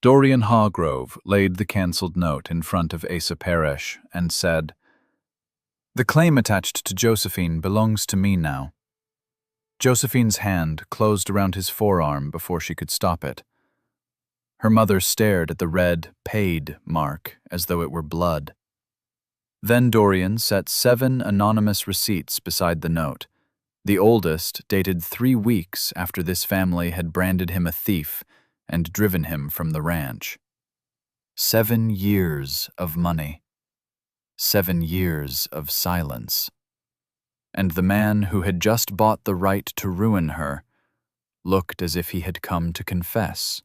Dorian Hargrove laid the cancelled note in front of Asa Parrish and said, "The claim attached to Josephine belongs to me now." Josephine's hand closed around his forearm before she could stop it. Her mother stared at the red "paid" mark as though it were blood. Then Dorian set 7 anonymous receipts beside the note, the oldest dated 3 weeks after this family had branded him a thief and driven him from the ranch. 7 years of money. 7 years of silence. And the man who had just bought the right to ruin her looked as if he had come to confess.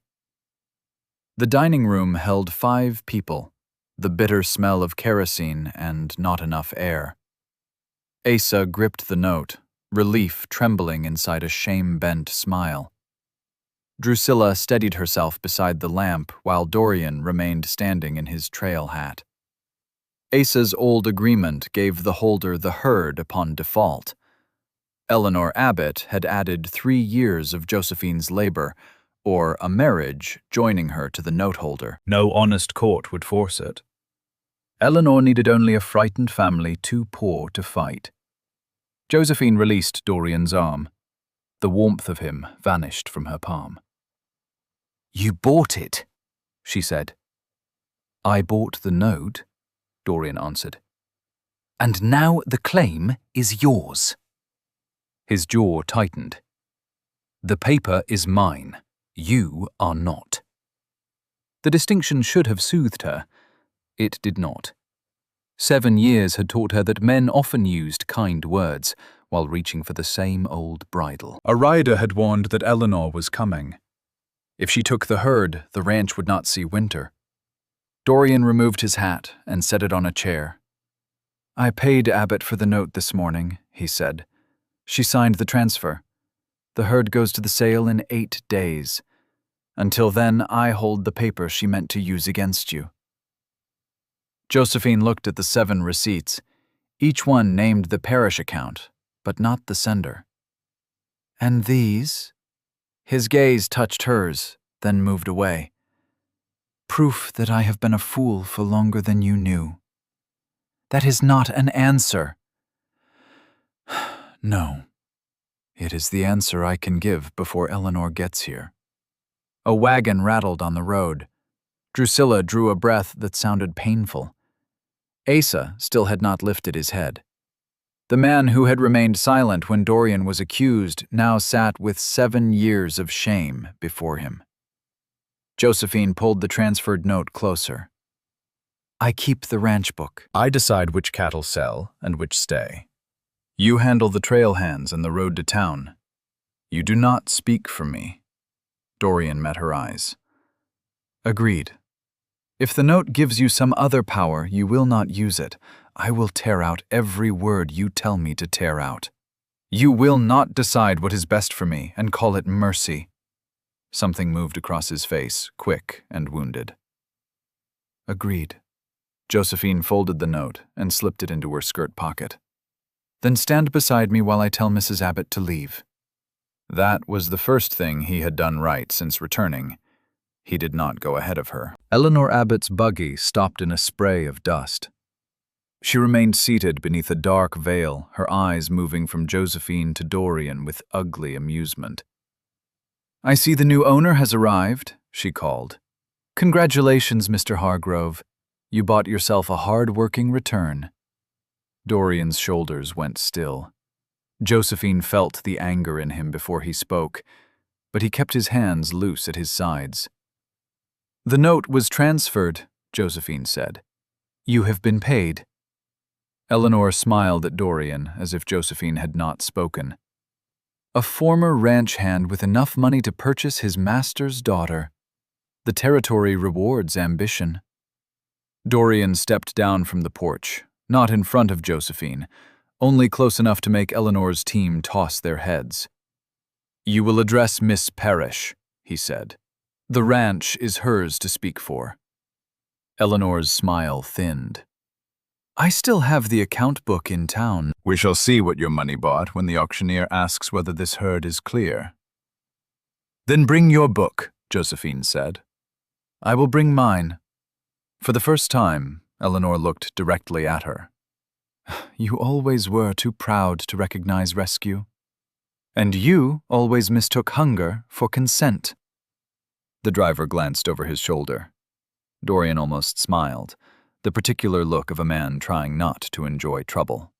The dining room held 5 people, the bitter smell of kerosene and not enough air. Asa gripped the note, relief trembling inside a shame-bent smile. Drusilla steadied herself beside the lamp while Dorian remained standing in his trail hat. Asa's old agreement gave the holder the herd upon default. Eleanor Abbott had added 3 years of Josephine's labor, or a marriage joining her to the note holder. No honest court would force it. Eleanor needed only a frightened family too poor to fight. Josephine released Dorian's arm. The warmth of him vanished from her palm. "You bought it," she said. "I bought the note," Dorian answered. "And now the claim is yours." His jaw tightened. "The paper is mine. You are not." The distinction should have soothed her. It did not. 7 years had taught her that men often used kind words while reaching for the same old bridle. A rider had warned that Eleanor was coming. If she took the herd, the ranch would not see winter. Dorian removed his hat and set it on a chair. "I paid Abbott for the note this morning," he said. "She signed the transfer. The herd goes to the sale in 8 days. Until then, I hold the paper she meant to use against you." Josephine looked at the 7 receipts. Each one named the Parrish account, but not the sender. "And these?" His gaze touched hers, then moved away. "Proof that I have been a fool for longer than you knew." "That is not an answer." "No. It is the answer I can give before Eleanor gets here." A wagon rattled on the road. Drusilla drew a breath that sounded painful. Asa still had not lifted his head. The man who had remained silent when Dorian was accused now sat with 7 years of shame before him. Josephine pulled the transferred note closer. "I keep the ranch book. I decide which cattle sell and which stay. You handle the trail hands and the road to town. You do not speak for me." Dorian met her eyes. "Agreed. If the note gives you some other power, you will not use it. I will tear out every word you tell me to tear out. You will not decide what is best for me and call it mercy." Something moved across his face, quick and wounded. "Agreed." Josephine folded the note and slipped it into her skirt pocket. "Then stand beside me while I tell Mrs. Abbott to leave." That was the first thing he had done right since returning. He did not go ahead of her. Eleanor Abbott's buggy stopped in a spray of dust. She remained seated beneath a dark veil, her eyes moving from Josephine to Dorian with ugly amusement. "I see the new owner has arrived," she called. "Congratulations, Mr. Hargrove. You bought yourself a hard-working return." Dorian's shoulders went still. Josephine felt the anger in him before he spoke, but he kept his hands loose at his sides. "The note was transferred," Josephine said. "You have been paid." Eleanor smiled at Dorian as if Josephine had not spoken. A former ranch hand with enough money to purchase his master's daughter. The territory rewards ambition. Dorian stepped down from the porch, not in front of Josephine, only close enough to make Eleanor's team toss their heads. "You will address Miss Parrish," he said. "The ranch is hers to speak for." Eleanor's smile thinned. "I still have the account book in town." "We shall see what your money bought when the auctioneer asks whether this herd is clear." "Then bring your book," Josephine said. I will bring mine. For the first time, Eleanor looked directly at her. You always were too proud to recognize rescue. And you always mistook hunger for consent. The driver glanced over his shoulder. Dorian almost smiled, the particular look of a man trying not to enjoy trouble.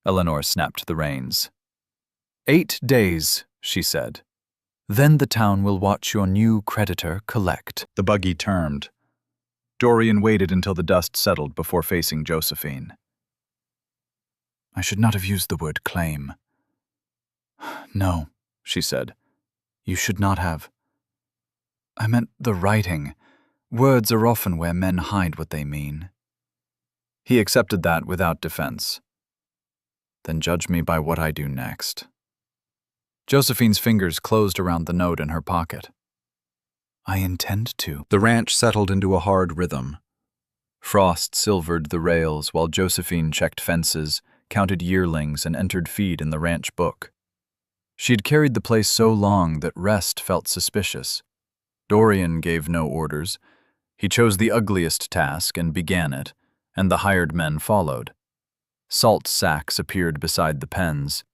Eleanor snapped the reins. 8 days, she said. Then the town will watch your new creditor collect. The buggy turned. Dorian waited until the dust settled before facing Josephine. I should not have used the word claim. No, she said. You should not have. I meant the writing. Words are often where men hide what they mean. He accepted that without defense. Then judge me by what I do next. Josephine's fingers closed around the note in her pocket. I intend to. The ranch settled into a hard rhythm. Frost silvered the rails while Josephine checked fences, counted yearlings, and entered feed in the ranch book. She had carried the place so long that rest felt suspicious. Dorian gave no orders. He chose the ugliest task and began it, and the hired men followed. Salt sacks appeared beside the pens.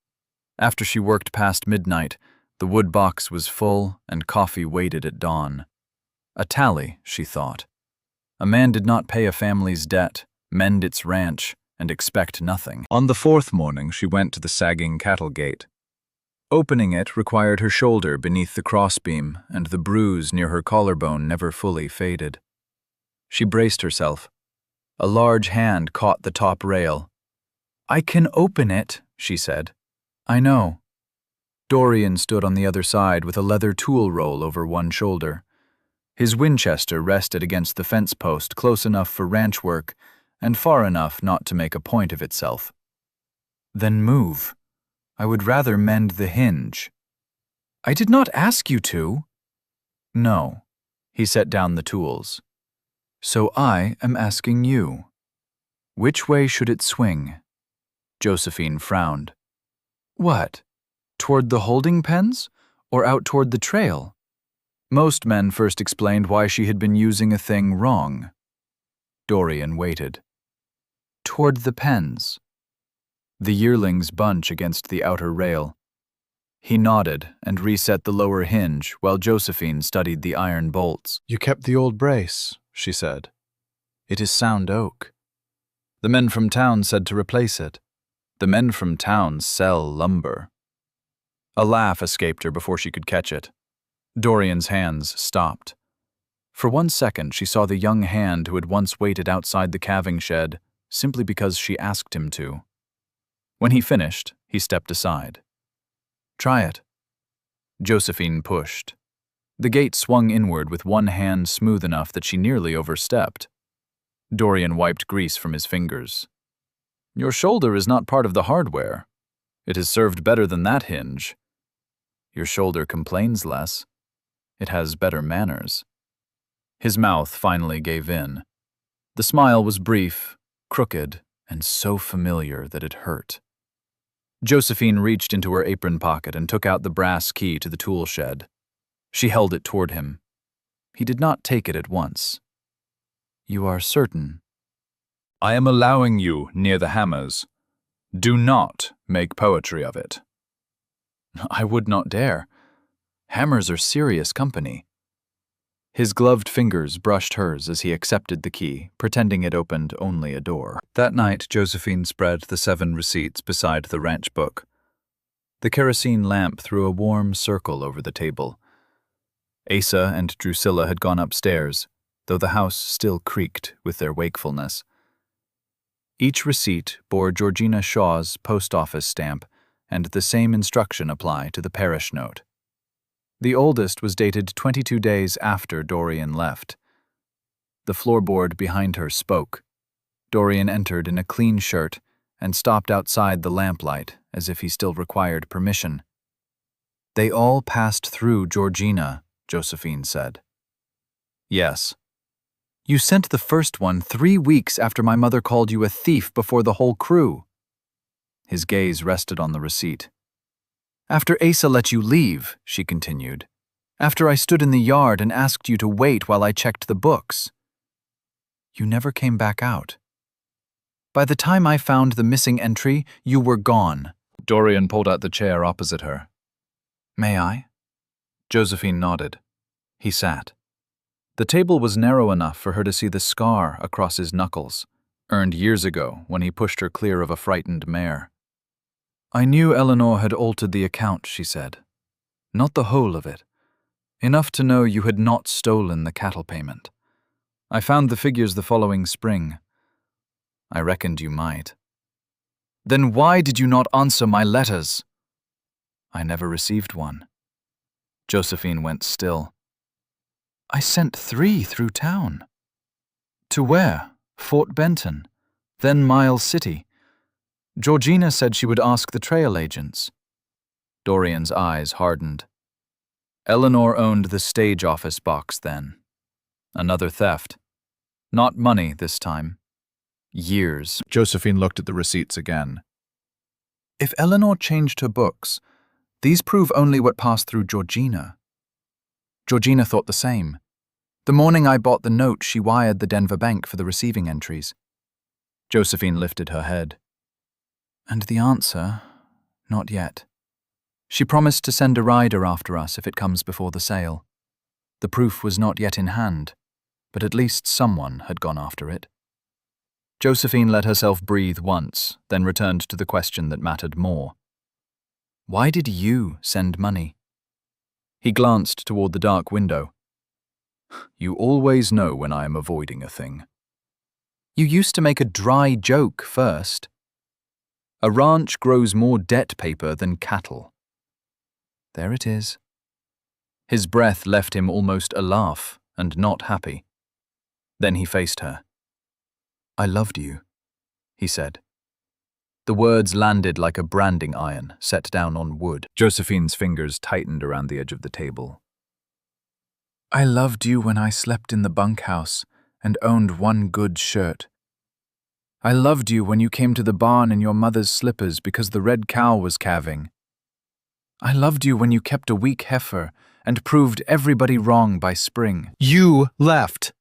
After she worked past midnight, the wood box was full and coffee waited at dawn. A tally, she thought. A man did not pay a family's debt, mend its ranch, and expect nothing. On the 4th morning, she went to the sagging cattle gate. Opening it required her shoulder beneath the crossbeam, and the bruise near her collarbone never fully faded. She braced herself. A large hand caught the top rail. I can open it, she said. I know. Dorian stood on the other side with a leather tool roll over one shoulder. His Winchester rested against the fence post close enough for ranch work and far enough not to make a point of itself. Then move. I would rather mend the hinge. I did not ask you to. No. He set down the tools. So I am asking you. Which way should it swing? Josephine frowned. What? Toward the holding pens, or out toward the trail? Most men first explained why she had been using a thing wrong. Dorian waited. Toward the pens. The yearlings bunch against the outer rail. He nodded and reset the lower hinge while Josephine studied the iron bolts. You kept the old brace, she said. It is sound oak. The men from town said to replace it. The men from town sell lumber. A laugh escaped her before she could catch it. Dorian's hands stopped. For 1 second, she saw the young hand who had once waited outside the calving shed simply because she asked him to. When he finished, he stepped aside. Try it. Josephine pushed. The gate swung inward with one hand smooth enough that she nearly overstepped. Dorian wiped grease from his fingers. Your shoulder is not part of the hardware. It has served better than that hinge. Your shoulder complains less. It has better manners. His mouth finally gave in. The smile was brief, crooked, and so familiar that it hurt. Josephine reached into her apron pocket and took out the brass key to the tool shed. She held it toward him. He did not take it at once. You are certain? I am allowing you near the hammers. Do not make poetry of it. I would not dare. Hammers are serious company. His gloved fingers brushed hers as he accepted the key, pretending it opened only a door. That night, Josephine spread the 7 receipts beside the ranch book. The kerosene lamp threw a warm circle over the table. Asa and Drusilla had gone upstairs, though the house still creaked with their wakefulness. Each receipt bore Georgina Shaw's post office stamp, and the same instruction applied to the parish note. The oldest was dated 22 days after Dorian left. The floorboard behind her spoke. Dorian entered in a clean shirt and stopped outside the lamplight as if he still required permission. They all passed through Georgina, Josephine said. Yes. You sent the first one 3 weeks after my mother called you a thief before the whole crew. His gaze rested on the receipt. After Asa let you leave, she continued. After I stood in the yard and asked you to wait while I checked the books. You never came back out. By the time I found the missing entry, you were gone. Dorian pulled out the chair opposite her. May I? Josephine nodded. He sat. The table was narrow enough for her to see the scar across his knuckles, earned years ago when he pushed her clear of a frightened mare. I knew Eleanor had altered the account, she said. Not the whole of it. Enough to know you had not stolen the cattle payment. I found the figures the following spring. I reckoned you might. Then why did you not answer my letters? I never received one. Josephine went still. I sent 3 through town. To where? Fort Benton, then Miles City. Georgina said she would ask the trail agents. Dorian's eyes hardened. Eleanor owned the stage office box then. Another theft. Not money this time. Years. Josephine looked at the receipts again. If Eleanor changed her books, these prove only what passed through Georgina. Georgina thought the same. The morning I bought the note, she wired the Denver bank for the receiving entries. Josephine lifted her head. And the answer? Not yet. She promised to send a rider after us if it comes before the sale. The proof was not yet in hand, but at least someone had gone after it. Josephine let herself breathe once, then returned to the question that mattered more. Why did you send money? He glanced toward the dark window. You always know when I am avoiding a thing. You used to make a dry joke first. A ranch grows more debt paper than cattle. There it is. His breath left him almost a laugh and not happy. Then he faced her. I loved you, he said. The words landed like a branding iron set down on wood. Josephine's fingers tightened around the edge of the table. I loved you when I slept in the bunkhouse and owned one good shirt. I loved you when you came to the barn in your mother's slippers because the red cow was calving. I loved you when you kept a weak heifer and proved everybody wrong by spring. You left.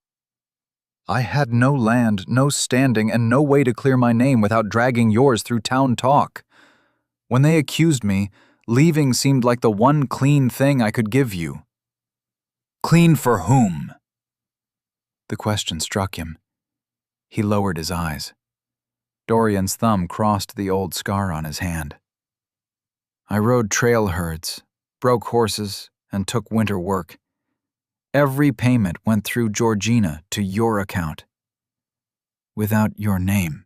I had no land, no standing, and no way to clear my name without dragging yours through town talk. When they accused me, leaving seemed like the one clean thing I could give you. Clean for whom? The question struck him. He lowered his eyes. Dorian's thumb crossed the old scar on his hand. I rode trail herds, broke horses, and took winter work. Every payment went through Georgina to your account. Without your name.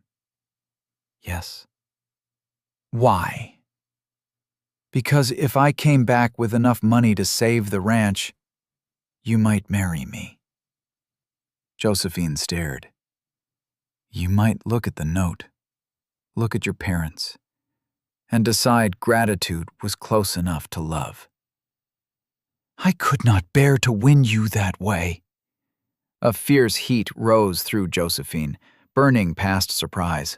Yes. Why? Because if I came back with enough money to save the ranch, you might marry me. Josephine stared. You might look at the note, look at your parents, and decide gratitude was close enough to love. I could not bear to win you that way. A fierce heat rose through Josephine, burning past surprise.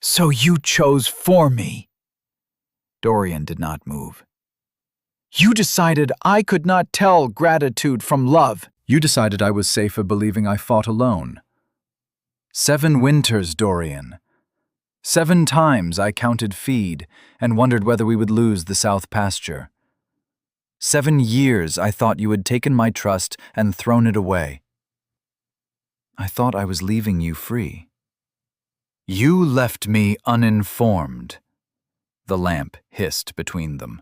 So you chose for me. Dorian did not move. You decided I could not tell gratitude from love. You decided I was safer believing I fought alone. 7 winters, Dorian. 7 times I counted feed and wondered whether we would lose the south pasture. 7 years I thought you had taken my trust and thrown it away. I thought I was leaving you free. You left me uninformed. The lamp hissed between them.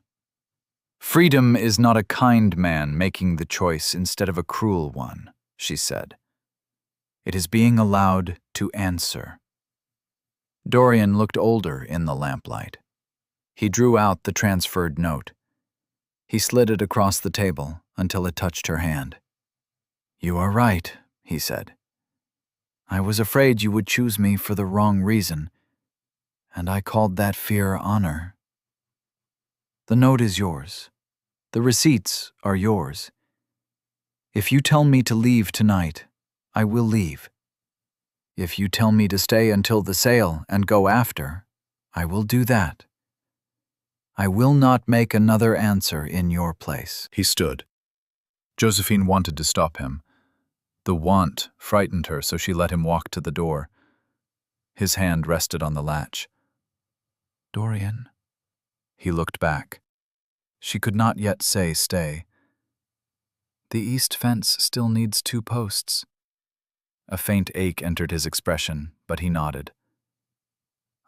Freedom is not a kind man making the choice instead of a cruel one, she said. It is being allowed to answer. Dorian looked older in the lamplight. He drew out the transferred note. He slid it across the table until it touched her hand. You are right, he said. I was afraid you would choose me for the wrong reason, and I called that fear honor. The note is yours. The receipts are yours. If you tell me to leave tonight, I will leave. If you tell me to stay until the sale and go after, I will do that. I will not make another answer in your place. He stood. Josephine wanted to stop him. The want frightened her, so she let him walk to the door. His hand rested on the latch. "Dorian." He looked back. She could not yet say stay. "The east fence still needs 2 posts." A faint ache entered his expression, but he nodded.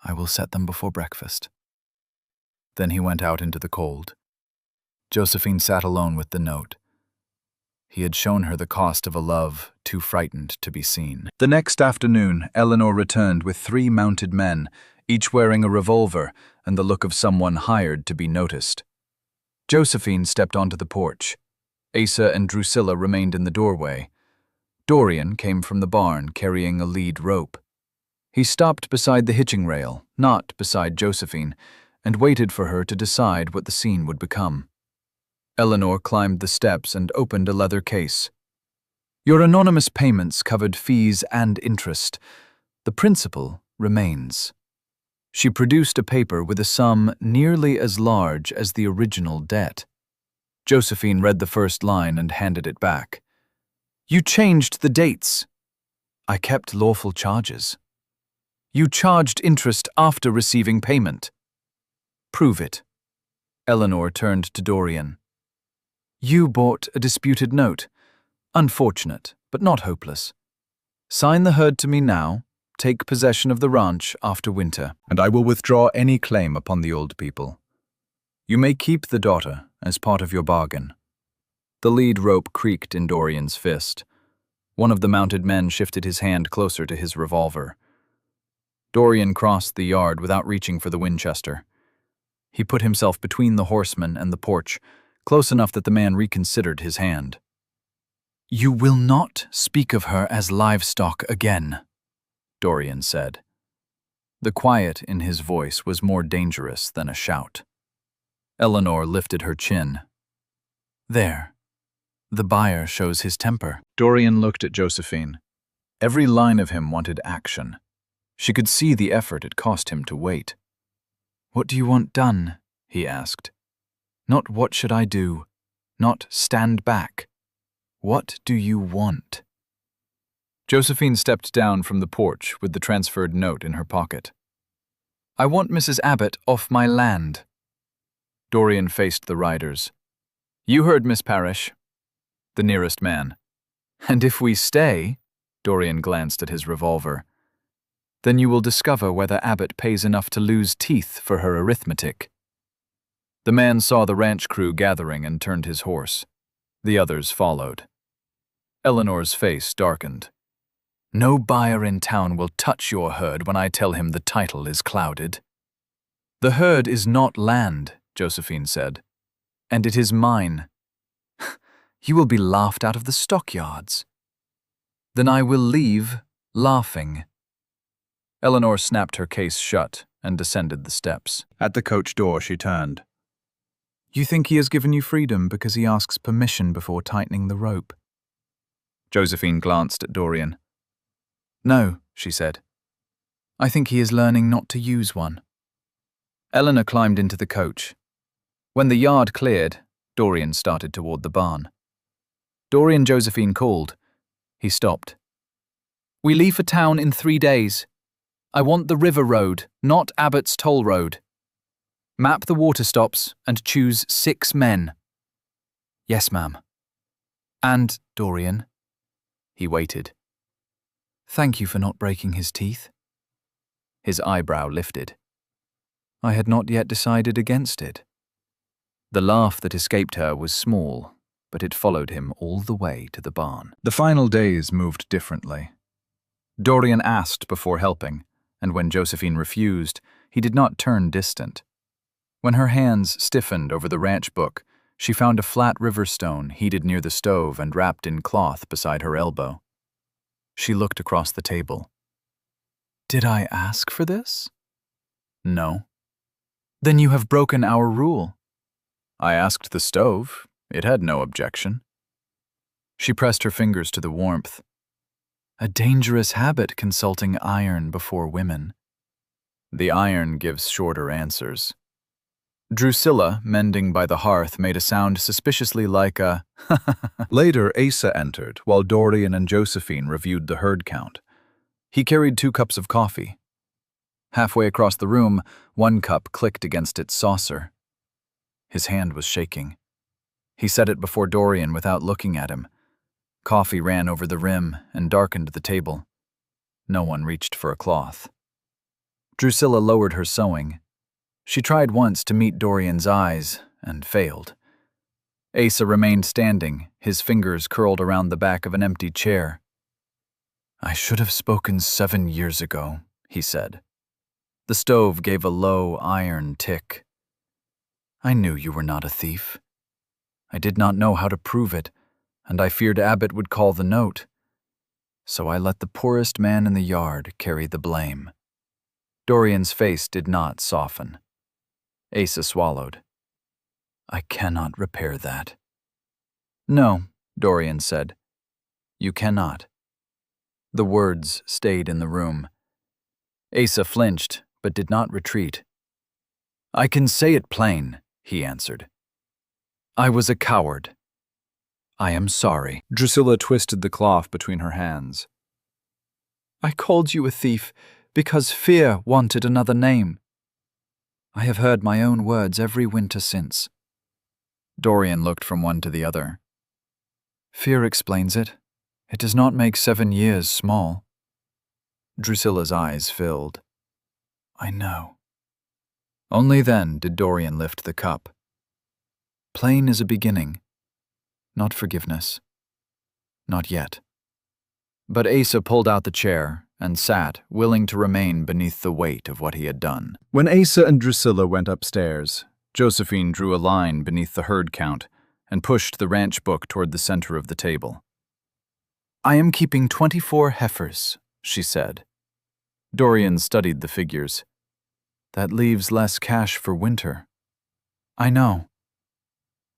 "I will set them before breakfast." Then he went out into the cold. Josephine sat alone with the note. He had shown her the cost of a love too frightened to be seen. The next afternoon, Eleanor returned with 3 mounted men, each wearing a revolver and the look of someone hired to be noticed. Josephine stepped onto the porch. Asa and Drusilla remained in the doorway. Dorian came from the barn carrying a lead rope. He stopped beside the hitching rail, not beside Josephine, and waited for her to decide what the scene would become. Eleanor climbed the steps and opened a leather case. "Your anonymous payments covered fees and interest. The principal remains." She produced a paper with a sum nearly as large as the original debt. Josephine read the first line and handed it back. "You changed the dates." "I kept lawful charges." "You charged interest after receiving payment." "Prove it." Eleanor turned to Dorian. "You bought a disputed note. Unfortunate, but not hopeless. Sign the herd to me now, take possession of the ranch after winter, and I will withdraw any claim upon the old people. You may keep the daughter as part of your bargain." The lead rope creaked in Dorian's fist. One of the mounted men shifted his hand closer to his revolver. Dorian crossed the yard without reaching for the Winchester. He put himself between the horseman and the porch, close enough that the man reconsidered his hand. "You will not speak of her as livestock again," Dorian said. The quiet in his voice was more dangerous than a shout. Eleanor lifted her chin. "There. The buyer shows his temper." Dorian looked at Josephine. Every line of him wanted action. She could see the effort it cost him to wait. "What do you want done?" he asked. Not "what should I do?" Not "stand back." What do you want? Josephine stepped down from the porch with the transferred note in her pocket. "I want Mrs. Abbott off my land." Dorian faced the riders. "You heard Miss Parrish." The nearest man. "And if we stay," Dorian glanced at his revolver, "then you will discover whether Abbott pays enough to lose teeth for her arithmetic." The man saw the ranch crew gathering and turned his horse. The others followed. Eleanor's face darkened. "No buyer in town will touch your herd when I tell him the title is clouded." "The herd is not land," Josephine said, "and it is mine." "You will be laughed out of the stockyards." "Then I will leave, laughing." Eleanor snapped her case shut and descended the steps. At the coach door she turned. "You think he has given you freedom because he asks permission before tightening the rope?" Josephine glanced at Dorian. "No," she said. "I think he is learning not to use one." Eleanor climbed into the coach. When the yard cleared, Dorian started toward the barn. Dorian, Josephine called. He stopped. "We leave for town in 3 days. I want the river road, not Abbott's toll road. Map the water stops and choose 6 men." "Yes, ma'am." "And, Dorian." He waited. "Thank you for not breaking his teeth." His eyebrow lifted. "I had not yet decided against it." The laugh that escaped her was small, but it followed him all the way to the barn. The final days moved differently. Dorian asked before helping, and when Josephine refused, he did not turn distant. When her hands stiffened over the ranch book, she found a flat river stone heated near the stove and wrapped in cloth beside her elbow. She looked across the table. "Did I ask for this?" "No." "Then you have broken our rule." "I asked the stove. It had no objection." She pressed her fingers to the warmth. "A dangerous habit, consulting iron before women." "The iron gives shorter answers." Drusilla, mending by the hearth, made a sound suspiciously like a Later, Asa entered, while Dorian and Josephine reviewed the herd count. He carried 2 cups of coffee. Halfway across the room, one cup clicked against its saucer. His hand was shaking. He set it before Dorian without looking at him. Coffee ran over the rim and darkened the table. No one reached for a cloth. Drusilla lowered her sewing. She tried once to meet Dorian's eyes and failed. Asa remained standing, his fingers curled around the back of an empty chair. "I should have spoken 7 years ago," he said. The stove gave a low iron tick. "I knew you were not a thief. I did not know how to prove it, and I feared Abbott would call the note. So I let the poorest man in the yard carry the blame." Dorian's face did not soften. Asa swallowed. "I cannot repair that." "No," Dorian said. "You cannot." The words stayed in the room. Asa flinched, but did not retreat. "I can say it plain," he answered. "I was a coward. I am sorry." Drusilla twisted the cloth between her hands. "I called you a thief because fear wanted another name. I have heard my own words every winter since." Dorian looked from one to the other. "Fear explains it. It does not make 7 years small." Drusilla's eyes filled. "I know." Only then did Dorian lift the cup. Plain is a beginning, not forgiveness. Not yet. But Asa pulled out the chair and sat, willing to remain beneath the weight of what he had done. When Asa and Drusilla went upstairs, Josephine drew a line beneath the herd count and pushed the ranch book toward the center of the table. "I am keeping 24 heifers," she said. Dorian studied the figures. "That leaves less cash for winter." "I know."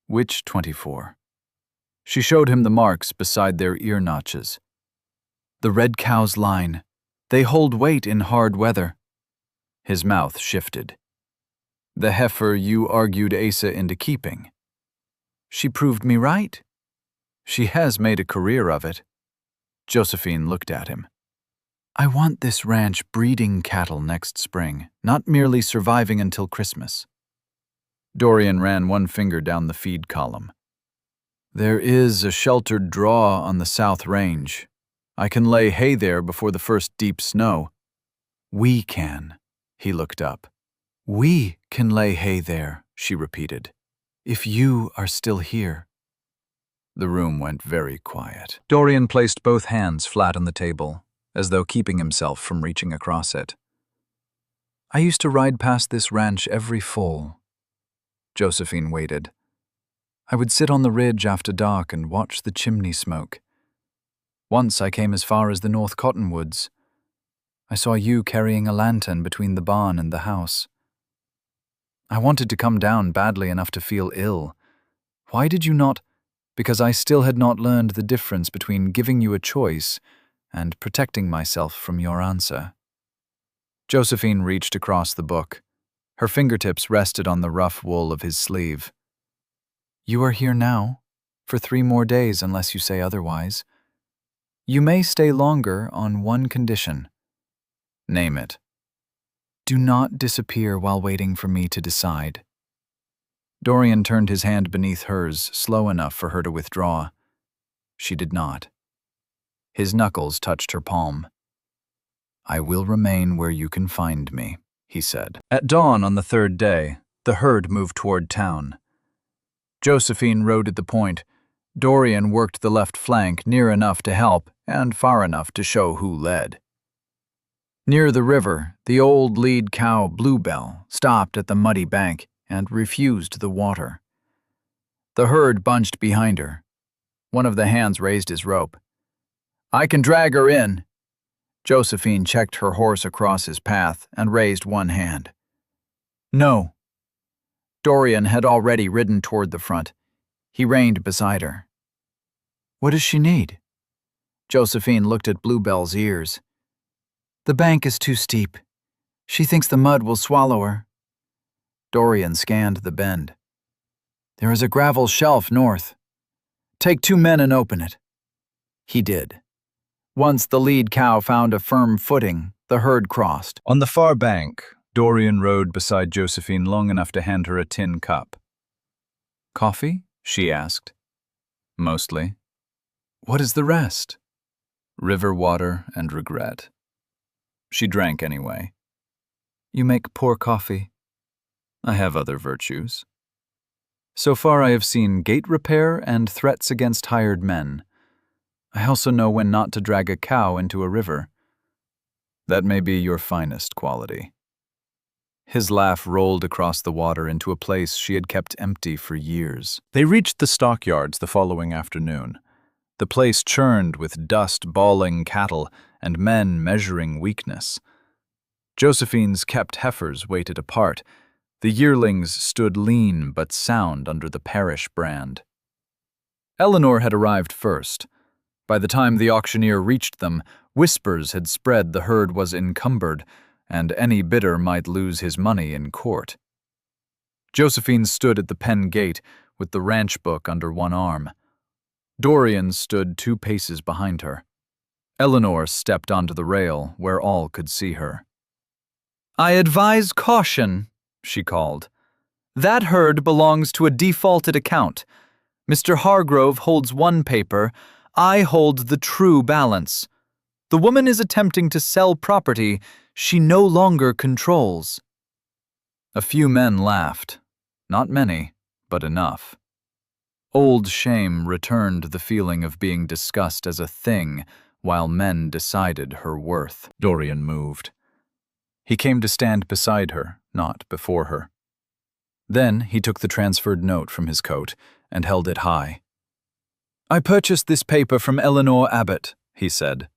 "Which 24? She showed him the marks beside their ear notches. "The red cow's line. They hold weight in hard weather." His mouth shifted. "The heifer you argued Asa into keeping." "She proved me right." "She has made a career of it." Josephine looked at him. "I want this ranch breeding cattle next spring, not merely surviving until Christmas." Dorian ran one finger down the feed column. "There is a sheltered draw on the South Range. I can lay hay there before the first deep snow." "We can." He looked up. "We can lay hay there," she repeated, "if you are still here." The room went very quiet. Dorian placed both hands flat on the table, as though keeping himself from reaching across it. "I used to ride past this ranch every fall." Josephine waited. "I would sit on the ridge after dark and watch the chimney smoke. Once I came as far as the North Cottonwoods. I saw you carrying a lantern between the barn and the house. I wanted to come down badly enough to feel ill. Why did you not? Because I still had not learned the difference between giving you a choice and protecting myself from your answer." Josephine reached across the book. Her fingertips rested on the rough wool of his sleeve. "You are here now, for 3 more days unless you say otherwise. You may stay longer on one condition." "Name it." "Do not disappear while waiting for me to decide." Dorian turned his hand beneath hers, slow enough for her to withdraw. She did not. His knuckles touched her palm. "I will remain where you can find me," he said. At dawn on the 3rd day, the herd moved toward town. Josephine rode at the point. Dorian worked the left flank near enough to help and far enough to show who led. Near the river, the old lead cow Bluebell stopped at the muddy bank and refused the water. The herd bunched behind her. One of the hands raised his rope. "I can drag her in." Josephine checked her horse across his path and raised one hand. "No." Dorian had already ridden toward the front. He reined beside her. "What does she need?" Josephine looked at Bluebell's ears. "The bank is too steep. She thinks the mud will swallow her." Dorian scanned the bend. "There is a gravel shelf north. Take 2 men and open it." He did. Once the lead cow found a firm footing, the herd crossed. On the far bank, Dorian rode beside Josephine long enough to hand her a tin cup. "Coffee?" she asked. "Mostly." "What is the rest?" "River water and regret." She drank anyway. "You make poor coffee." "I have other virtues." "So far I have seen gate repair and threats against hired men. I also know when not to drag a cow into a river." "That may be your finest quality." His laugh rolled across the water into a place she had kept empty for years. They reached the stockyards the following afternoon. The place churned with dust-bawling cattle and men measuring weakness. Josephine's kept heifers waited apart. The yearlings stood lean but sound under the Parrish brand. Eleanor had arrived first. By the time the auctioneer reached them, whispers had spread the herd was encumbered, and any bidder might lose his money in court. Josephine stood at the pen gate with the ranch book under one arm. Dorian stood 2 paces behind her. Eleanor stepped onto the rail where all could see her. "I advise caution," she called. "That herd belongs to a defaulted account. Mr. Hargrove holds one paper. I hold the true balance. The woman is attempting to sell property she no longer controls." A few men laughed. Not many, but enough. Old shame returned the feeling of being discussed as a thing while men decided her worth. Dorian moved. He came to stand beside her, not before her. Then he took the transferred note from his coat and held it high. "I purchased this paper from Eleanor Abbott," he said.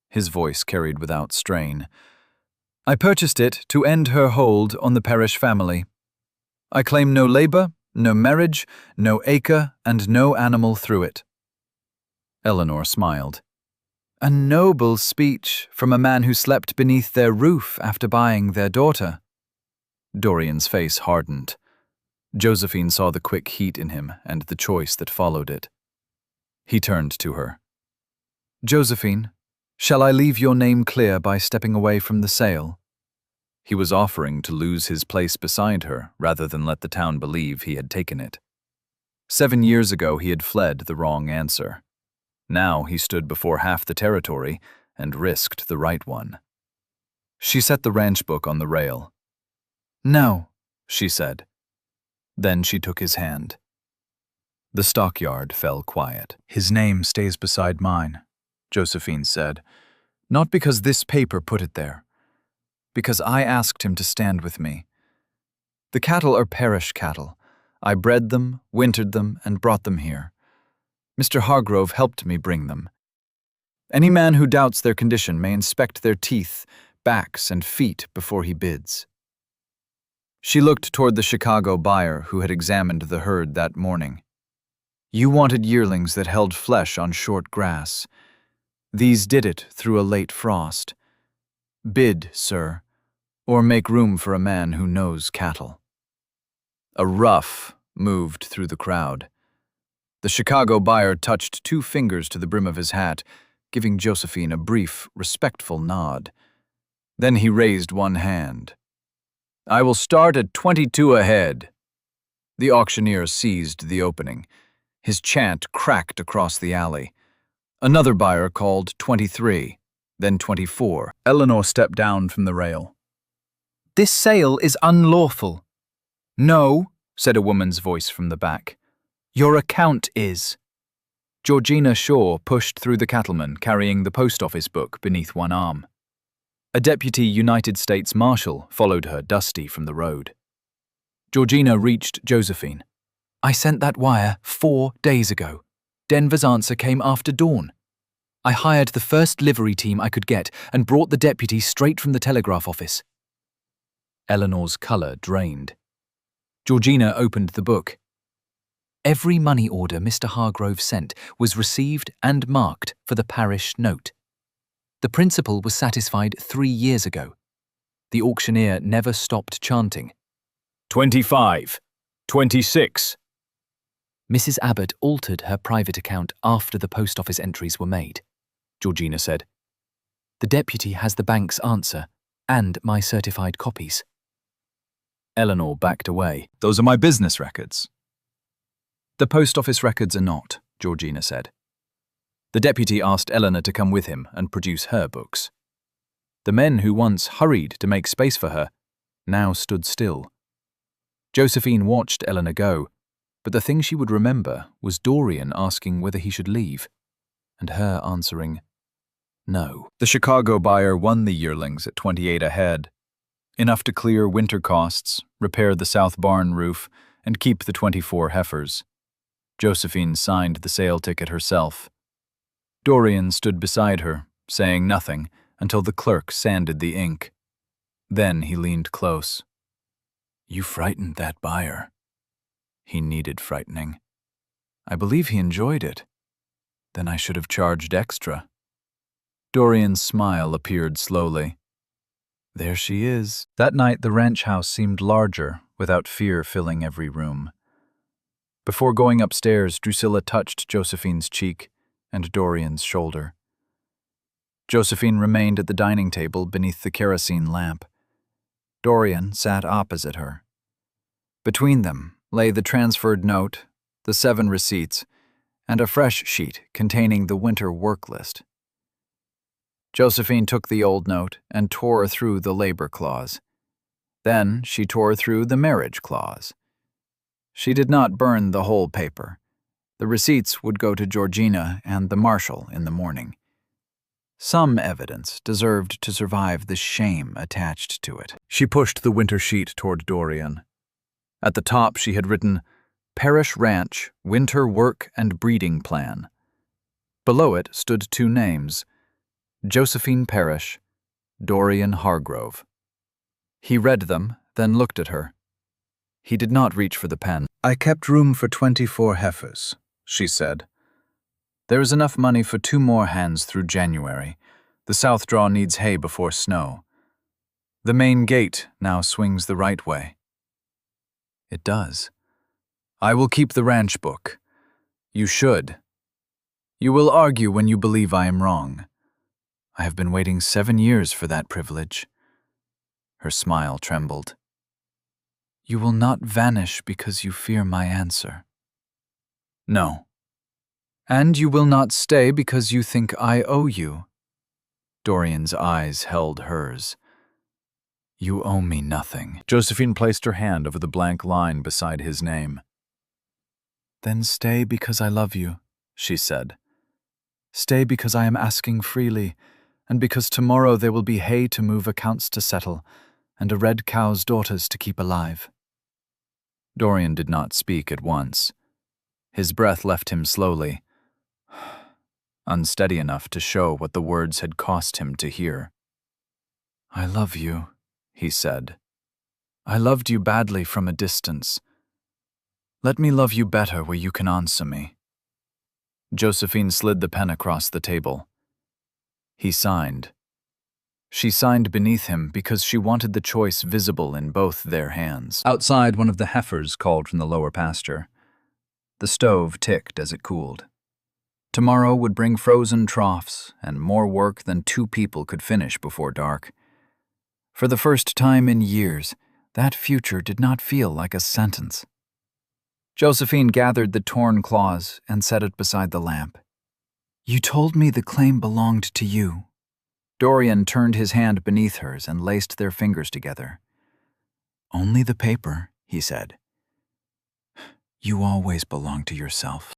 His voice carried without strain. "I purchased it to end her hold on the Parrish family. I claim no labor, no marriage, no acre, and no animal through it." Eleanor smiled. "A noble speech from a man who slept beneath their roof after buying their daughter." Dorian's face hardened. Josephine saw the quick heat in him and the choice that followed it. He turned to her. "Josephine, shall I leave your name clear by stepping away from the sale?" He was offering to lose his place beside her rather than let the town believe he had taken it. 7 years ago he had fled the wrong answer. Now he stood before half the territory and risked the right one. She set the ranch book on the rail. "No," she said. Then she took his hand. The stockyard fell quiet. "His name stays beside mine," Josephine said. "Not because this paper put it there. Because I asked him to stand with me. The cattle are Parrish cattle. I bred them, wintered them, and brought them here. Mr. Hargrove helped me bring them. Any man who doubts their condition may inspect their teeth, backs, and feet before he bids." She looked toward the Chicago buyer who had examined the herd that morning. "You wanted yearlings that held flesh on short grass. These did it through a late frost. Bid, sir, or make room for a man who knows cattle." A ruff moved through the crowd. The Chicago buyer touched 2 fingers to the brim of his hat, giving Josephine a brief, respectful nod. Then he raised one hand. "I will start at 22 ahead." The auctioneer seized the opening. His chant cracked across the alley. Another buyer called 23, then 24. Eleanor stepped down from the rail. "This sale is unlawful." "No," said a woman's voice from the back. "Your account is." Georgina Shaw pushed through the cattleman carrying the post office book beneath one arm. A deputy United States Marshal followed her dusty from the road. Georgina reached Josephine. "I sent that wire 4 days ago. Denver's answer came after dawn. I hired the first livery team I could get and brought the deputy straight from the telegraph office." Eleanor's color drained. Georgina opened the book. Every money order Mr. Hargrove sent was received and marked for the Parrish note. The principal was satisfied 3 years ago. The auctioneer never stopped chanting. 25, 26. Mrs. Abbott altered her private account after the post office entries were made, Georgina said. The deputy has the bank's answer and my certified copies. Eleanor backed away. Those are my business records. The post office records are not, Georgina said. The deputy asked Eleanor to come with him and produce her books. The men who once hurried to make space for her now stood still. Josephine watched Eleanor go, but the thing she would remember was Dorian asking whether he should leave, and her answering, no. The Chicago buyer won the yearlings at 28 ahead, enough to clear winter costs, repair the south barn roof, and keep the 24 heifers. Josephine signed the sale ticket herself. Dorian stood beside her, saying nothing, until the clerk sanded the ink. Then he leaned close. You frightened that buyer. He needed frightening. I believe he enjoyed it. Then I should have charged extra. Dorian's smile appeared slowly. There she is. That night the ranch house seemed larger, without fear filling every room. Before going upstairs, Drusilla touched Josephine's cheek and Dorian's shoulder. Josephine remained at the dining table beneath the kerosene lamp. Dorian sat opposite her. Between them lay the transferred note, the 7 receipts, and a fresh sheet containing the winter work list. Josephine took the old note and tore through the labor clause. Then she tore through the marriage clause. She did not burn the whole paper. The receipts would go to Georgina and the marshal in the morning. Some evidence deserved to survive the shame attached to it. She pushed the winter sheet toward Dorian. At the top she had written, Parrish Ranch, Winter Work and Breeding Plan. Below it stood 2 names, Josephine Parrish, Dorian Hargrove. He read them, then looked at her. He did not reach for the pen. I kept room for 24 heifers, she said. There is enough money for 2 more hands through January. The south draw needs hay before snow. The main gate now swings the right way. It does. I will keep the ranch book. You should. You will argue when you believe I am wrong. I have been waiting 7 years for that privilege. Her smile trembled. You will not vanish because you fear my answer. No. And you will not stay because you think I owe you. Dorian's eyes held hers. You owe me nothing. Josephine placed her hand over the blank line beside his name. Then stay because I love you, she said. Stay because I am asking freely, and because tomorrow there will be hay to move accounts to settle, and a red cow's daughters to keep alive. Dorian did not speak at once. His breath left him slowly, unsteady enough to show what the words had cost him to hear. I love you, he said. I loved you badly from a distance. Let me love you better where you can answer me. Josephine slid the pen across the table. He signed. She signed beneath him because she wanted the choice visible in both their hands. Outside, one of the heifers called from the lower pasture. The stove ticked as it cooled. Tomorrow would bring frozen troughs and more work than 2 people could finish before dark. For the first time in years, that future did not feel like a sentence. Josephine gathered the torn clause and set it beside the lamp. You told me the claim belonged to you. Dorian turned his hand beneath hers and laced their fingers together. Only the paper, he said. You always belong to yourself.